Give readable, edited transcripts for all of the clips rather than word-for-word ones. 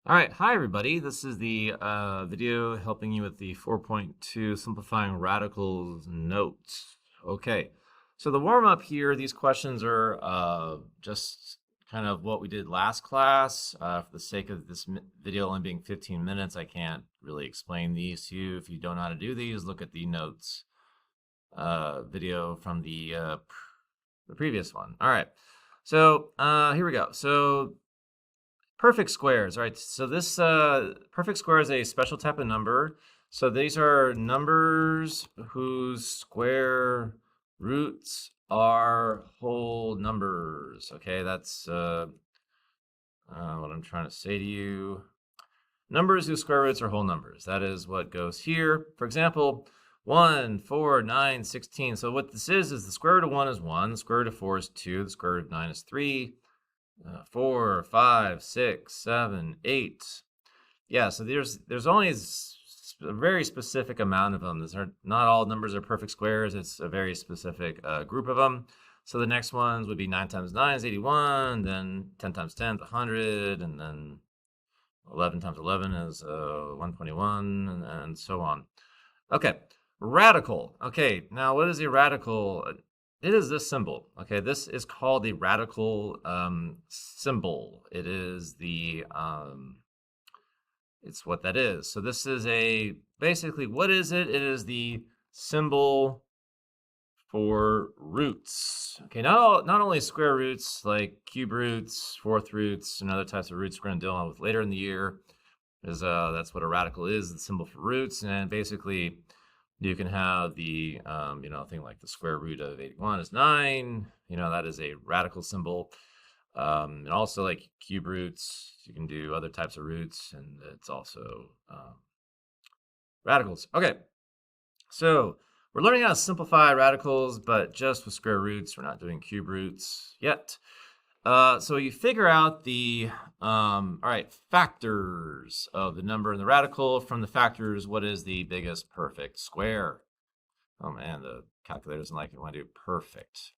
All right, hi everybody. This is the video helping you with the 4.2 Simplifying Radicals notes. Okay, so the warm up here, these questions are just kind of what we did last class. For the sake of this video only being 15 minutes, I can't really explain these to you. If you don't know how to do these, look at the notes video from the previous one. All right, so here we go. So perfect squares, right? So this perfect square is a special type of number. So these are numbers whose square roots are whole numbers. Okay, that's what I'm trying to say to you. Numbers whose square roots are whole numbers. That is what goes here. For example, 1, 4, 9, 16. So what this is the square root of 1 is 1, the square root of 4 is 2, the square root of 9 is 3, 4, 5, 6, 7, 8. Yeah, so there's only a very specific amount of them. Not all numbers are perfect squares. It's a very specific group of them. So the next ones would be 9 times 9 is 81, then 10 times 10 is 100, and then 11 times 11 is 121, and so on. Okay, radical. Okay, now what is a radical? It is this symbol. Okay, this is called the radical symbol. It is the it's what that is. So this is basically, what is it? It is the symbol for roots. Okay, not only square roots like cube roots, fourth roots, and other types of roots we're going to deal with later in the year. Is that's what a radical is, the symbol for roots. And basically you can have the thing like the square root of 81 is 9. That is a radical symbol. And also like cube roots, you can do other types of roots, and it's also radicals. Okay, so we're learning how to simplify radicals, but just with square roots. We're not doing cube roots yet. So you figure out the factors of the number and the radical. From the factors, what is the biggest perfect square? Oh man, the calculator doesn't like it when I do perfect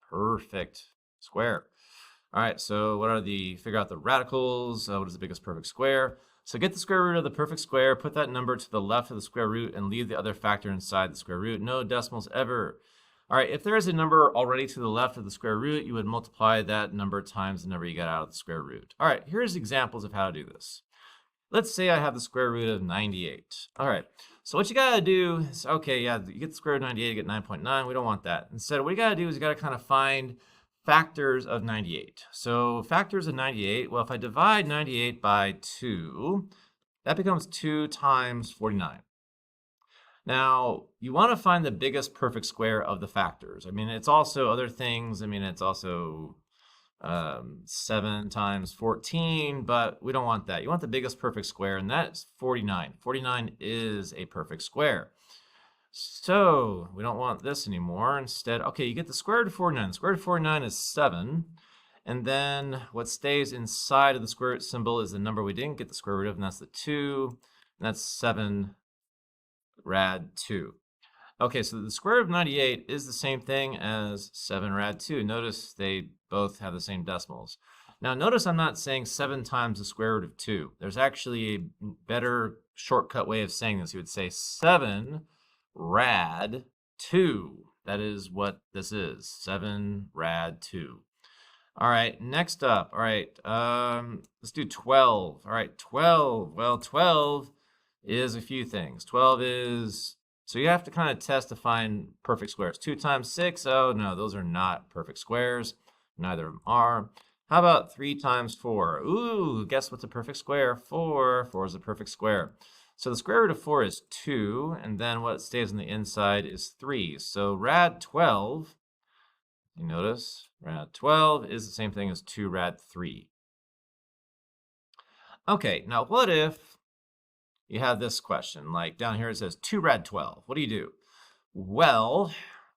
square. All right, so figure out the radicals. What is the biggest perfect square? So get the square root of the perfect square, put that number to the left of the square root, and leave the other factor inside the square root. No decimals ever. All right, if there is a number already to the left of the square root, you would multiply that number times the number you got out of the square root. All right, here's examples of how to do this. Let's say I have the square root of 98. All right, so what you gotta do is, okay, yeah, you get the square root of 98, you get 9.9. We don't want that. Instead, what you gotta do is you gotta kind of find factors of 98. So factors of 98, well, if I divide 98 by 2, that becomes 2 times 49. Now, you want to find the biggest perfect square of the factors. I mean, it's also other things. I mean, it's also 7 times 14, but we don't want that. You want the biggest perfect square, and that's 49. 49 is a perfect square. So we don't want this anymore. Instead, okay, you get the square root of 49. The square root of 49 is 7. And then what stays inside of the square root symbol is the number we didn't get the square root of, and that's the 2. And that's 7 rad 2. Okay, so the square root of 98 is the same thing as 7 rad 2. Notice they both have the same decimals. Now notice I'm not saying 7 times the square root of 2. There's actually a better shortcut way of saying this. You would say 7 rad 2. That is what this is, 7 rad 2. All right, next up, all right, let's do 12. All right, 12, well, 12 is a few things. 12 is, so you have to kind of test to find perfect squares. 2 times 6, oh no, those are not perfect squares. Neither of them are. How about 3 times 4? Ooh, guess what's a perfect square? 4. 4 is a perfect square. So the square root of 4 is 2, and then what stays on the inside is 3. So rad 12, you notice, rad 12 is the same thing as 2 rad 3. Okay, now what if you have this question, like down here it says 2 rad 12. What do you do? Well,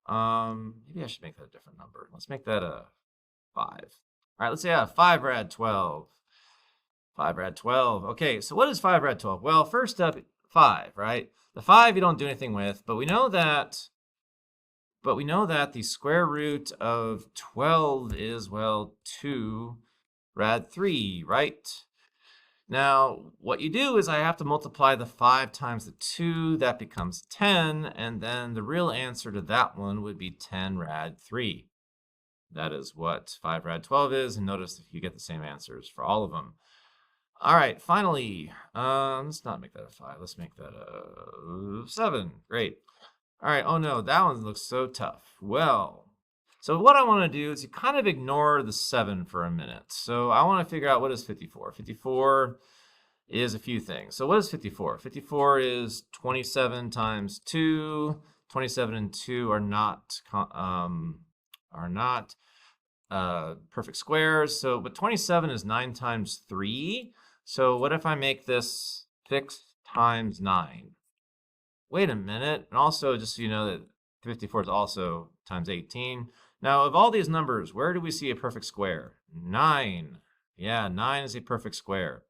maybe I should make that a different number. Let's make that a 5. All right, let's say I have 5 rad 12. 5 rad 12. Okay, so what is 5 rad 12? Well, first up, 5, right? The 5 you don't do anything with, but we know that the square root of 12 is, well, 2 rad 3, right? Now, what you do is I have to multiply the 5 times the 2, that becomes 10, and then the real answer to that one would be 10 rad 3. That is what 5 rad 12 is, and notice if you get the same answers for all of them. All right, finally, let's not make that a 5. Let's make that a 7. Great. All right, oh no, that one looks so tough. Well, so what I want to do is you kind of ignore the 7 for a minute. So I want to figure out what is 54. 54 is a few things. So what is 54? 54 is 27 times 2. 27 and 2 are not perfect squares. So, but 27 is 9 times 3. So what if I make this 6 times 9? Wait a minute. And also, just so you know that 54 is also times 18. Now, of all these numbers, where do we see a perfect square? 9. Yeah, 9 is a perfect square.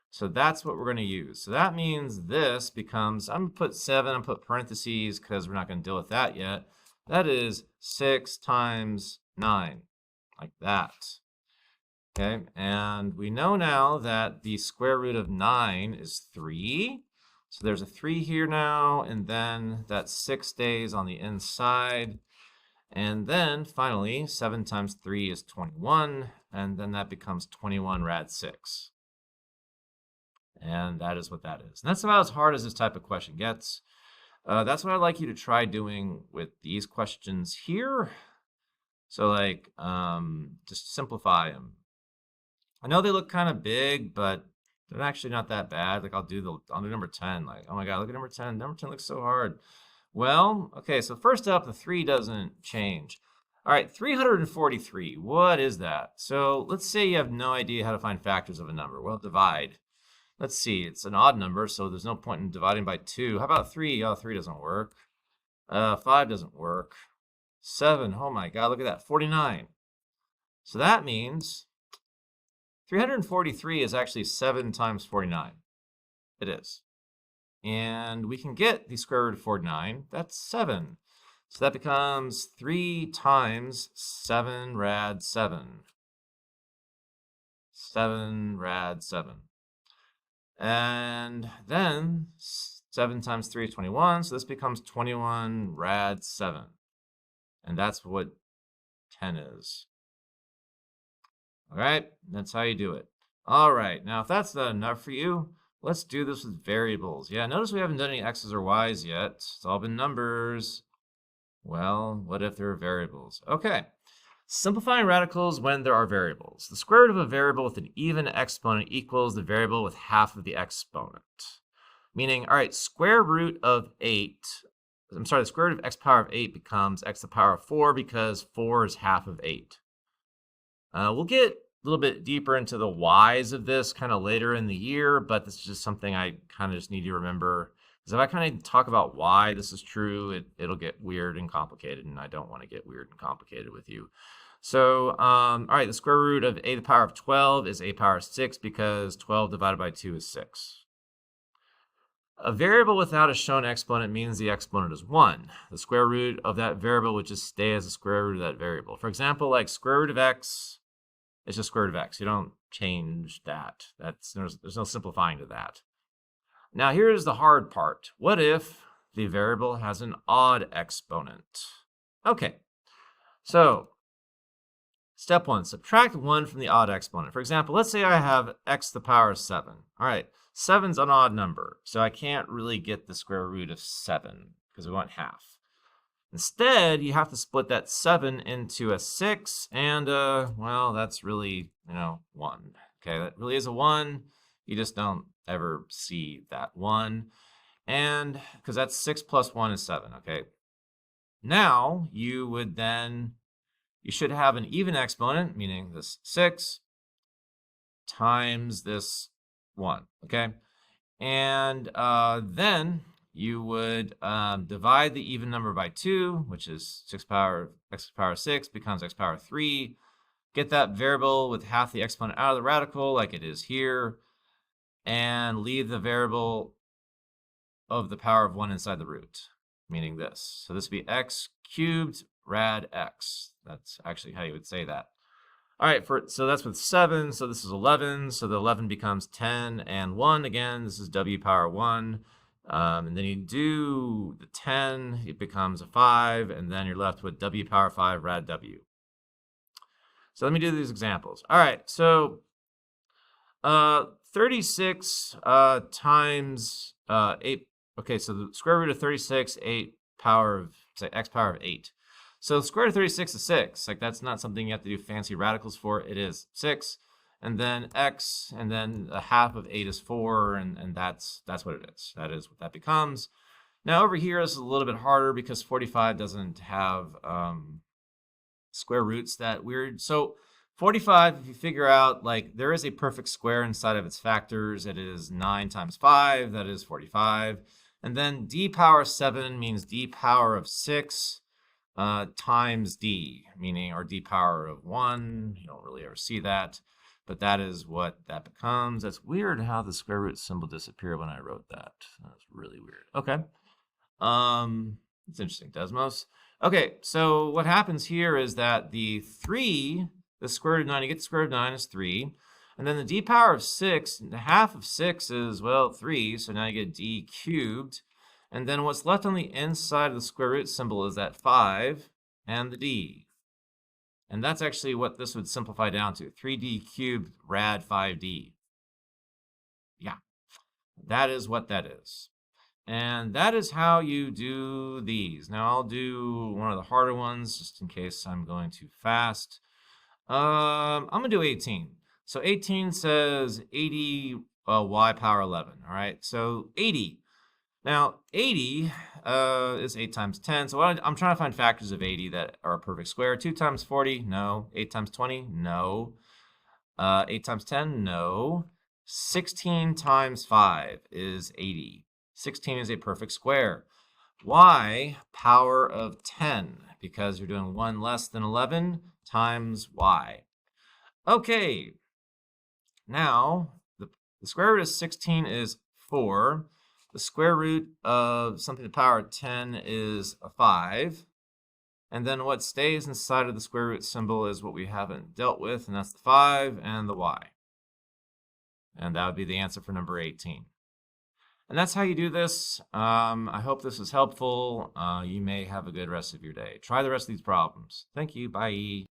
So that's what we're going to use. So that means this becomes, I'm going to put 7, I'm going to put parentheses because we're not going to deal with that yet. That is 6 times 9, like that. Okay, and we know now that the square root of 9 is 3. So there's a 3 here now, and then that 6 stays on the inside. And then finally, 7 times 3 is 21, and then that becomes 21 rad 6. And that is what that is. And that's about as hard as this type of question gets. That's what I'd like you to try doing with these questions here. So like, just simplify them. I know they look kind of big, but they're actually not that bad. Like I'll do number 10. Like, oh my God, look at number 10. Number 10 looks so hard. Well, okay, so first up, the 3 doesn't change. All right, 343, what is that? So let's say you have no idea how to find factors of a number. Well, divide. Let's see, it's an odd number, so there's no point in dividing by 2. How about 3? Oh, 3 doesn't work. 5 doesn't work. 7, oh my God, look at that, 49. So that means 343 is actually 7 times 49. It is. And we can get the square root of 49. That's 7. So that becomes 3 times 7 rad 7. 7 rad 7. And then 7 times 3 is 21. So this becomes 21 rad 7. And that's what 10 is. All right, that's how you do it. All right, now if that's not enough for you, let's do this with variables. Yeah, notice we haven't done any x's or y's yet. It's all been numbers. Well, what if there are variables? Okay, simplifying radicals when there are variables. The square root of a variable with an even exponent equals the variable with half of the exponent. Meaning, all right, square root of 8, I'm sorry, the square root of x power of 8 becomes x to the power of 4 because 4 is half of 8. We'll get a little bit deeper into the whys of this kind of later in the year, but this is just something I kind of just need you to remember. Because if I kind of talk about why this is true, it'll get weird and complicated, and I don't want to get weird and complicated with you. So, all right, the square root of a to the power of 12 is a power of 6 because 12 divided by 2 is 6. A variable without a shown exponent means the exponent is 1. The square root of that variable would just stay as the square root of that variable. For example, like square root of x, it's just square root of x. You don't change that. There's no simplifying to that. Now here's the hard part. What if the variable has an odd exponent? Okay, so step 1, subtract 1 from the odd exponent. For example, let's say I have x to the power of 7. All right, 7's an odd number, so I can't really get the square root of 7 because we want half. Instead, you have to split that 7 into a 6, and, well, that's really, 1. Okay, that really is a 1. You just don't ever see that 1. And, because that's 6 plus 1 is 7, okay? Now, you should have an even exponent, meaning this 6 times this 1, okay? And then you would divide the even number by 2, which is x to the power of 6 becomes x to the power of 3. Get that variable with half the exponent out of the radical like it is here, and leave the variable of the power of 1 inside the root, meaning this. So this would be x cubed rad x. That's actually how you would say that. All right, so that's with 7, so this is 11, so the 11 becomes 10 and 1 again. This is w power 1. And then you do the 10, it becomes a 5, and then you're left with w power 5 rad w. So let me do these examples. All right, so 36 times 8. Okay, so the square root of 36, 8 power of, say, x power of 8. So square root of 36 is 6. Like, that's not something you have to do fancy radicals for. It is 6. And then x, and then a half of 8 is 4, and that's what it is. That is what that becomes. Now over here is a little bit harder because 45 doesn't have square roots that weird. So 45, if you figure out, like, there is a perfect square inside of its factors. It is 9 times 5, that is 45. And then d power 7 means d power of 6 times d, meaning, or d power of 1. You don't really ever see that, but that is what that becomes. That's weird how the square root symbol disappeared when I wrote that. That's really weird. Okay. It's interesting, Desmos. Okay, so what happens here is that the 3, the square root of 9, you get the square root of 9 is 3. And then the d power of 6, the half of 6 is, well, 3. So now you get d cubed. And then what's left on the inside of the square root symbol is that 5 and the d. And that's actually what this would simplify down to. 3d cubed rad 5d. Yeah, that is what that is. And that is how you do these. Now I'll do one of the harder ones just in case I'm going too fast. I'm going to do 18. So 18 says 80 y power 11. All right, so 80. Now 80 is 8 times 10. So I'm trying to find factors of 80 that are a perfect square. 2 times 40, no. 8 times 20, no. 8 times 10, no. 16 times 5 is 80. 16 is a perfect square. Y power of 10, because you're doing 1 less than 11 times y. Okay, now the square root of 16 is 4. The square root of something to the power of 10 is a 5. And then what stays inside of the square root symbol is what we haven't dealt with, and that's the 5 and the y. And that would be the answer for number 18. And that's how you do this. I hope this was helpful. You may have a good rest of your day. Try the rest of these problems. Thank you. Bye.